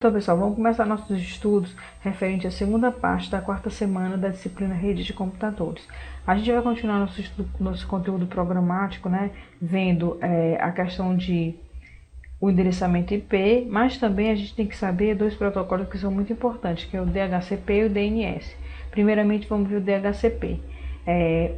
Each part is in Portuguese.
Então, pessoal, vamos começar nossos estudos referente à segunda parte da quarta semana da disciplina Rede de Computadores. A gente vai continuar nosso conteúdo programático, né, vendo a questão de o endereçamento IP, mas também a gente tem que saber dois protocolos que são muito importantes, que é o DHCP e o DNS. Primeiramente, vamos ver o DHCP.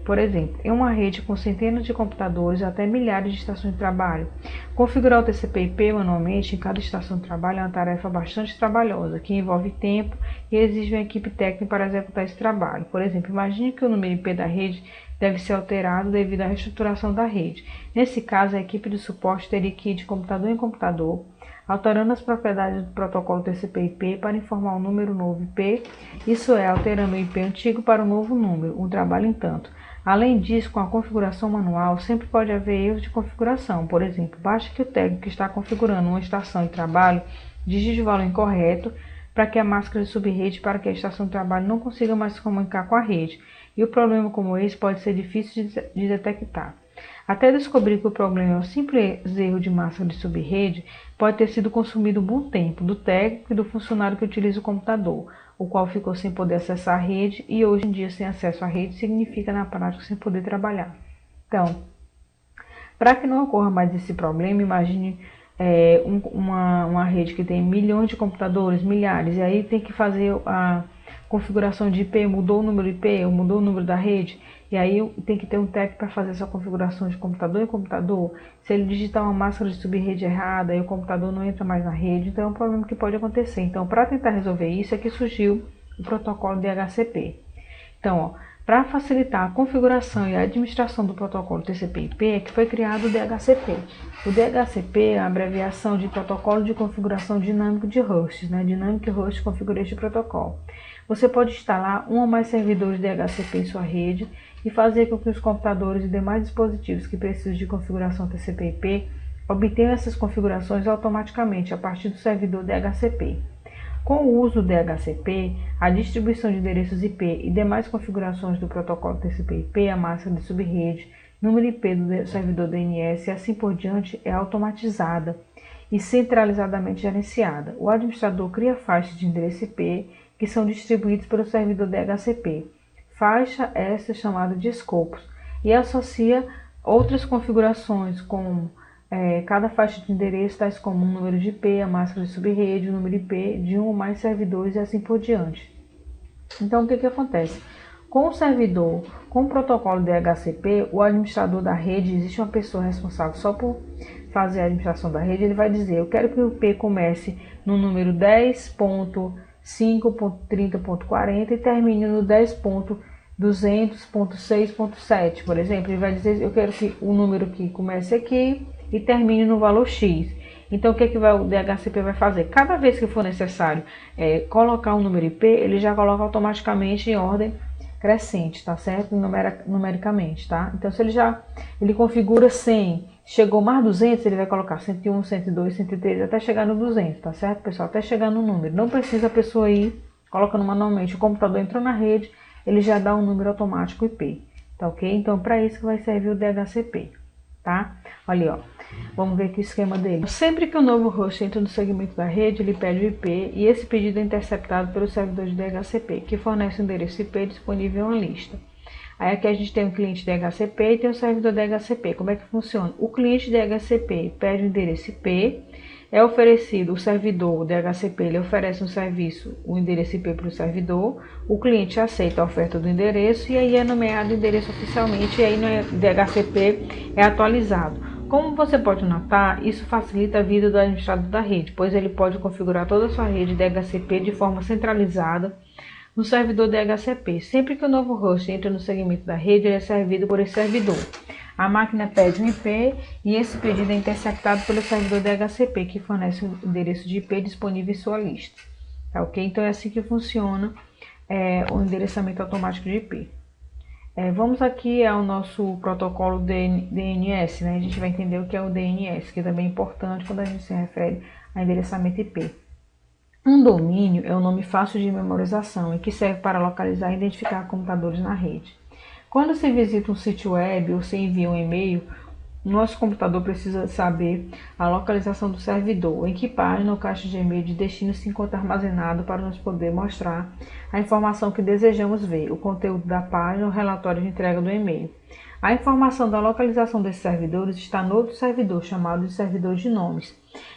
Por exemplo, em uma rede com centenas de computadores até milhares de estações de trabalho, configurar o TCP/IP manualmente em cada estação de trabalho é uma tarefa bastante trabalhosa, que envolve tempo e exige uma equipe técnica para executar esse trabalho. Por exemplo, imagine que o número IP da rede deve ser alterado devido à reestruturação da rede. Nesse caso, a equipe de suporte teria que ir de computador em computador, alterando as propriedades do protocolo TCP/IP para informar o número novo IP, isso é, alterando o IP antigo para o novo número, um trabalho em tanto. Além disso, com a configuração manual, sempre pode haver erros de configuração. Por exemplo, basta que o técnico que está configurando uma estação de trabalho digite o valor incorreto para que a máscara de subrede para que a estação de trabalho não consiga mais se comunicar com a rede. E o problema como esse pode ser difícil de detectar. Até descobrir que o problema é um simples erro de máscara de subrede, pode ter sido consumido um bom tempo do técnico e do funcionário que utiliza o computador, o qual ficou sem poder acessar a rede e hoje em dia sem acesso à rede significa na prática sem poder trabalhar. Então, para que não ocorra mais esse problema, imagine uma rede que tem milhões de computadores, milhares, e aí tem que fazer a configuração de IP, mudou o número IP, ou mudou o número da rede, e aí tem que ter um técnico para fazer essa configuração de computador em computador. Se ele digitar uma máscara de subrede errada, aí o computador não entra mais na rede, então é um problema que pode acontecer. Então, para tentar resolver isso, é que surgiu o protocolo DHCP. Então, para facilitar a configuração e a administração do protocolo TCP/IP, é que foi criado o DHCP. O DHCP é a abreviação de Protocolo de Configuração Dinâmico de Hosts, né? Dynamic Host Configuration Protocol. Você pode instalar um ou mais servidores DHCP em sua rede e fazer com que os computadores e demais dispositivos que precisam de configuração TCP/IP obtenham essas configurações automaticamente a partir do servidor DHCP. Com o uso do DHCP, a distribuição de endereços IP e demais configurações do protocolo TCP/IP, a máscara de subrede, número IP do servidor DNS e assim por diante é automatizada e centralizadamente gerenciada. O administrador cria faixas de endereço IP que são distribuídos pelo servidor DHCP. Faixa essa chamada de escopos e associa outras configurações com cada faixa de endereço, tais como o número de IP, a máscara de subrede, o número IP de um ou mais servidores e assim por diante. Então, o que acontece? Com o servidor, com o protocolo DHCP, o administrador da rede, existe uma pessoa responsável só por fazer a administração da rede, ele vai dizer, eu quero que o IP comece no número 10.5.30.40 e termine no 10.200.6.7, por exemplo. Ele vai dizer, eu quero que o número que comece aqui e termine no valor X. Então, o que o DHCP vai fazer? Cada vez que for necessário colocar um número IP, ele já coloca automaticamente em ordem crescente, tá certo? Numericamente, tá? Então, se ele configura 100, chegou mais 200, ele vai colocar 101, 102, 103, até chegar no 200, tá certo, pessoal? Até chegar no número. Não precisa a pessoa ir colocando manualmente. O computador entrou na rede, ele já dá um número automático IP, tá ok? Então, para isso que vai servir o DHCP, tá? Olha aí, ó. Vamos ver aqui o esquema dele. Sempre que um novo host entra no segmento da rede, ele pede o IP e esse pedido é interceptado pelo servidor de DHCP, que fornece o endereço IP disponível em uma lista. Aí aqui a gente tem um cliente DHCP e tem um servidor DHCP. Como é que funciona? O cliente DHCP pede o endereço IP, é oferecido o servidor DHCP, ele oferece um serviço, o endereço IP para o servidor, o cliente aceita a oferta do endereço e aí é nomeado o endereço oficialmente e aí no DHCP é atualizado. Como você pode notar, isso facilita a vida do administrador da rede, pois ele pode configurar toda a sua rede DHCP de forma centralizada no servidor DHCP. Sempre que o novo host entra no segmento da rede, ele é servido por esse servidor. A máquina pede um IP e esse pedido é interceptado pelo servidor DHCP, que fornece o endereço de IP disponível em sua lista. Tá ok? Então é assim que funciona o endereçamento automático de IP. Vamos aqui ao nosso protocolo DNS, né? A gente vai entender o que é o DNS, que também é importante quando a gente se refere a endereçamento IP. Um domínio é um nome fácil de memorização e que serve para localizar e identificar computadores na rede. Quando se visita um sítio web ou se envia um e-mail, Nosso computador precisa saber a localização do servidor, em que página ou caixa de e-mail de destino se encontra armazenado para nos poder mostrar a informação que desejamos ver, o conteúdo da página ou relatório de entrega do e-mail. A informação da localização desses servidores está no outro servidor, chamado de servidor de nomes,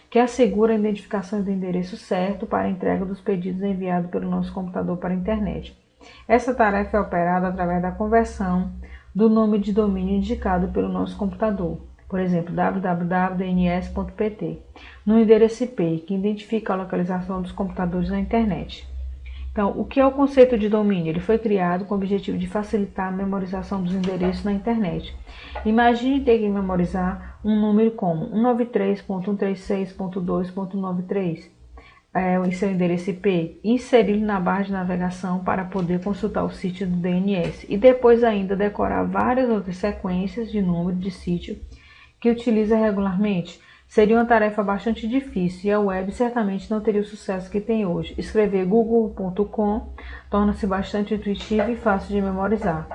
que assegura a identificação do endereço certo para a entrega dos pedidos enviados pelo nosso computador para a internet. Essa tarefa é operada através da conversão do nome de domínio indicado pelo nosso computador, por exemplo, www.dns.pt, no endereço IP, que identifica a localização dos computadores na internet. Então, o que é o conceito de domínio? Ele foi criado com o objetivo de facilitar a memorização dos endereços na internet. Imagine ter que memorizar um número como 193.136.2.93, em seu endereço IP, inseri-lo na barra de navegação para poder consultar o sítio do DNS e depois ainda decorar várias outras sequências de número de sítio que utiliza regularmente. Seria uma tarefa bastante difícil e a web certamente não teria o sucesso que tem hoje. Escrever google.com torna-se bastante intuitivo e fácil de memorizar.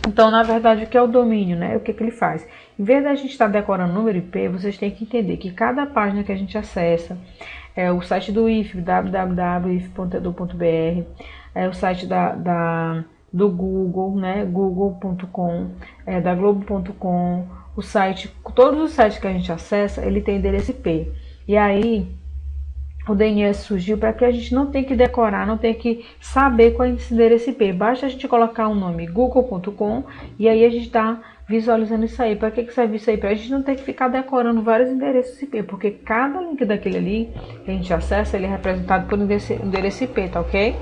Então, na verdade, o que é o domínio, né? O que ele faz? Em vez da gente estar decorando número IP, vocês têm que entender que cada página que a gente acessa, o site do IFE, www.if.edu.br, o site do Google, né? google.com, da globo.com, o site, todos os sites que a gente acessa, ele tem endereço IP. E aí, o DNS surgiu para que a gente não tenha que decorar, não tenha que saber qual é esse endereço IP. Basta a gente colocar o nome google.com e aí a gente está visualizando isso aí. Para que serve isso aí? Para a gente não ter que ficar decorando vários endereços IP, porque cada link daquele ali que a gente acessa, ele é representado por endereço IP, tá ok?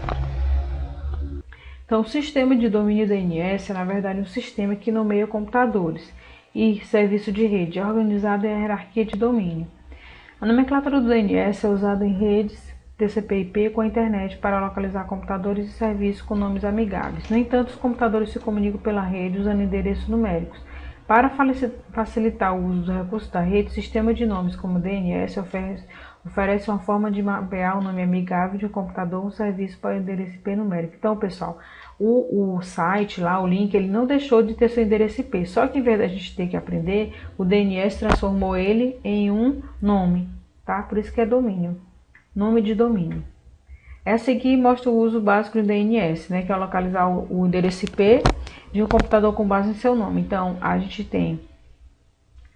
Então, o sistema de domínio DNS é, na verdade, um sistema que nomeia computadores e serviço de rede, organizado em hierarquia de domínio. A nomenclatura do DNS é usada em redes TCP/IP com a internet para localizar computadores e serviços com nomes amigáveis. No entanto, os computadores se comunicam pela rede usando endereços numéricos. Para facilitar o uso dos recursos da rede, o sistema de nomes como DNS oferece uma forma de mapear o nome amigável de um computador ou um serviço para o endereço IP numérico. Então, pessoal, o site lá, o link, ele não deixou de ter seu endereço IP, só que em vez da gente ter que aprender, o DNS transformou ele em um nome, tá? Por isso que é domínio, nome de domínio. Essa aqui mostra o uso básico do DNS, né? Que é localizar o endereço IP de um computador com base em seu nome. Então, a gente tem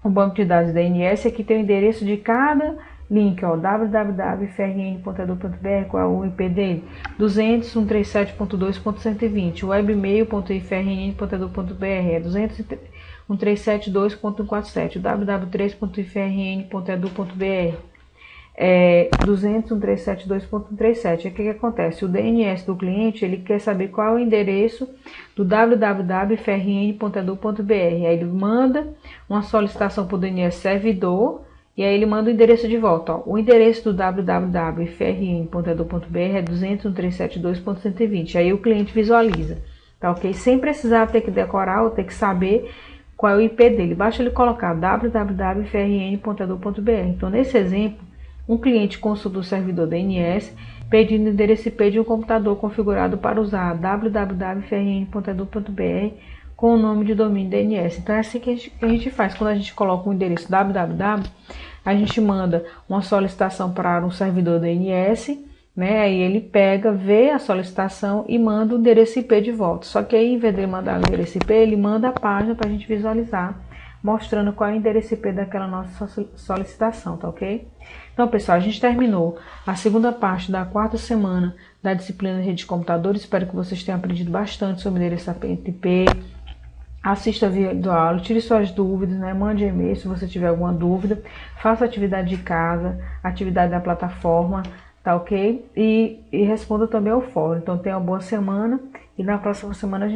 o banco de dados DNS, aqui tem o endereço de cada link, ó, www.frn.edu.br, qual é o IP dele? 200.137.2.120, webmail.ifrn.edu.br é 200.137.2.147, www.3.ifrn.edu.br é 200.137.2.137. O que acontece? O DNS do cliente, ele quer saber qual é o endereço do www.frn.edu.br. Aí ele manda uma solicitação para o DNS servidor e aí ele manda o endereço de volta. Ó. O endereço do www.frn.edu.br é 200.137.2.120. Aí o cliente visualiza, tá ok? Sem precisar ter que decorar ou ter que saber qual é o IP dele. Basta ele colocar www.frn.edu.br. Então, nesse exemplo, um cliente consulta o servidor DNS pedindo o endereço IP de um computador configurado para usar www.frn.edu.br com o nome de domínio DNS. Então é assim que a gente faz. Quando a gente coloca o endereço www, a gente manda uma solicitação para um servidor DNS, né? Aí ele pega, vê a solicitação e manda o endereço IP de volta. Só que aí, em vez de mandar o endereço IP, ele manda a página para a gente visualizar, mostrando qual é o endereço IP daquela nossa solicitação, tá ok? Então, pessoal, a gente terminou a segunda parte da quarta semana da disciplina de rede de computadores. Espero que vocês tenham aprendido bastante sobre endereço IP. Assista a vídeo aula, tire suas dúvidas, né? Mande e-mail se você tiver alguma dúvida. Faça atividade de casa, atividade da plataforma, tá ok? E responda também ao fórum. Então, tenha uma boa semana e na próxima semana a gente